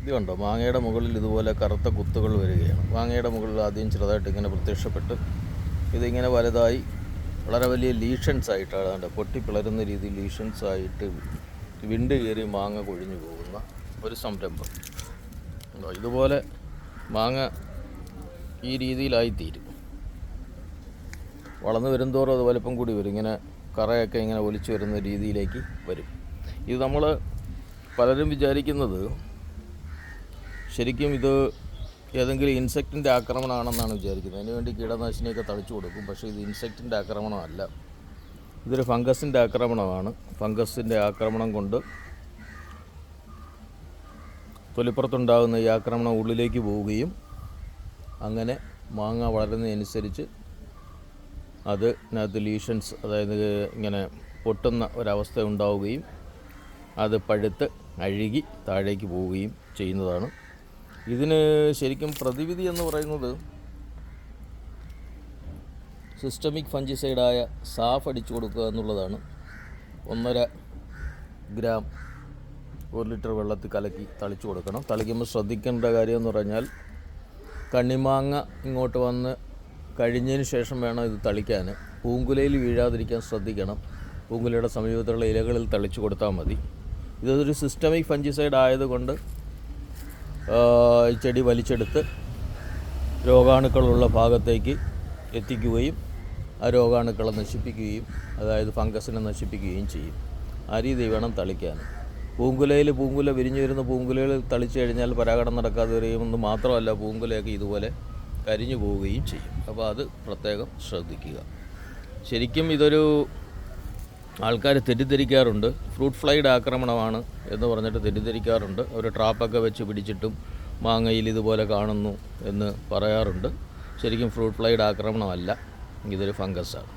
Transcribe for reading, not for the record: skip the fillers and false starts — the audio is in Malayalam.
ഇത് കണ്ടോ, മാങ്ങയുടെ മുകളിൽ ഇതുപോലെ കറുത്ത കുത്തുകൾ വരികയാണ്. മാങ്ങയുടെ മുകളിൽ ആദ്യം ചെറുതായിട്ട് ഇങ്ങനെ പ്രത്യക്ഷപ്പെട്ട് ഇതിങ്ങനെ വലുതായി വളരെ വലിയ ലീഷൻസ് ആയിട്ടാണ് കണ്ടോ, പൊട്ടിപ്പിളരുന്ന രീതിയിൽ ലീഷൻസ് ആയിട്ട് വിണ്ട് കയറി മാങ്ങ കൊഴിഞ്ഞു പോകുന്ന ഒരു സംരംഭം. ഇതുപോലെ മാങ്ങ ഈ രീതിയിലായിത്തീരും. വളർന്നു വരുംതോറും അത് വലുപ്പം കൂടി വരും. ഇങ്ങനെ കറയൊക്കെ ഇങ്ങനെ ഒലിച്ചു വരുന്ന രീതിയിലേക്ക് വരും. ഇത് നമ്മൾ പലരും വിചാരിക്കുന്നത് ശരിക്കും ഇത് ഏതെങ്കിലും ഇൻസെക്റ്റിൻ്റെ ആക്രമണമാണെന്നാണ് വിചാരിക്കുന്നത്. അതിനുവേണ്ടി കീടനാശിനിയൊക്കെ തളിച്ചു കൊടുക്കും. പക്ഷേ ഇത് ഇൻസെക്റ്റിൻ്റെ ആക്രമണമല്ല, ഇതൊരു ഫംഗസിൻ്റെ ആക്രമണമാണ്. ഫംഗസിൻ്റെ ആക്രമണം കൊണ്ട് തൊലിപ്പുറത്തുണ്ടാകുന്ന ഈ ആക്രമണം ഉള്ളിലേക്ക് പോവുകയും അങ്ങനെ മാങ്ങ വളരുന്നതനുസരിച്ച് അതിനകത്ത് ലീഷൻസ്, അതായത് ഇങ്ങനെ പൊട്ടുന്ന ഒരവസ്ഥ ഉണ്ടാവുകയും അത് പഴുത്ത് അഴുകി താഴേക്ക് പോവുകയും ചെയ്യുന്നതാണ്. ഇതിന് ശരിക്കും പ്രതിവിധി എന്ന് പറയുന്നത് സിസ്റ്റമിക് ഫഞ്ചിസൈഡായ സാഫ് അടിച്ചു കൊടുക്കുക എന്നുള്ളതാണ്. 1.5 ഗ്രാം 1 ലിറ്റർ വെള്ളത്തിൽ കലക്കി തളിച്ചു കൊടുക്കണം. തളിക്കുമ്പോൾ ശ്രദ്ധിക്കേണ്ട കാര്യം എന്ന് പറഞ്ഞാൽ കണ്ണിമാങ്ങ ഇങ്ങോട്ട് വന്ന് കഴിഞ്ഞതിന് ശേഷം വേണം ഇത് തളിക്കാൻ. പൂങ്കുലയിൽ വീഴാതിരിക്കാൻ ശ്രദ്ധിക്കണം. പൂങ്കുലയുടെ സമീപത്തുള്ള ഇലകളിൽ തളിച്ചു കൊടുത്താൽ മതി. ഇതൊരു സിസ്റ്റമിക് ഫഞ്ചിസൈഡ് ആയതുകൊണ്ട് ചെടി വലിച്ചെടുത്ത് രോഗാണുക്കളുള്ള ഭാഗത്തേക്ക് എത്തിക്കുകയും ആ രോഗാണുക്കളെ നശിപ്പിക്കുകയും, അതായത് ഫംഗസിനെ നശിപ്പിക്കുകയും ചെയ്യും. ആ രീതി വേണം തളിക്കാൻ. പൂങ്കുല വിരിഞ്ഞു വരുന്ന പൂങ്കുലയിൽ തളിച്ചു കഴിഞ്ഞാൽ പരാഗണം നടക്കാതെ വരികയെന്ന് മാത്രമല്ല, പൂങ്കുലയൊക്കെ ഇതുപോലെ കരിഞ്ഞു പോവുകയും ചെയ്യും. അപ്പോൾ അത് പ്രത്യേകം ശ്രദ്ധിക്കുക. ശരിക്കും ഇതൊരു ആൾക്കാർ തെറ്റിദ്ധരിക്കാറുണ്ട്, ഫ്രൂട്ട് ഫ്ലൈയുടെ ആക്രമണമാണ് എന്ന് പറഞ്ഞിട്ട് തെറ്റിദ്ധരിക്കാറുണ്ട്. അവർ ട്രാപ്പൊക്കെ വെച്ച് പിടിച്ചിട്ടും മാങ്ങയിൽ ഇതുപോലെ കാണുന്നു എന്ന് പറയാറുണ്ട്. ശരിക്കും ഫ്രൂട്ട് ഫ്ലൈയുടെ ആക്രമണമല്ല, ഇതൊരു ഫംഗസാണ്.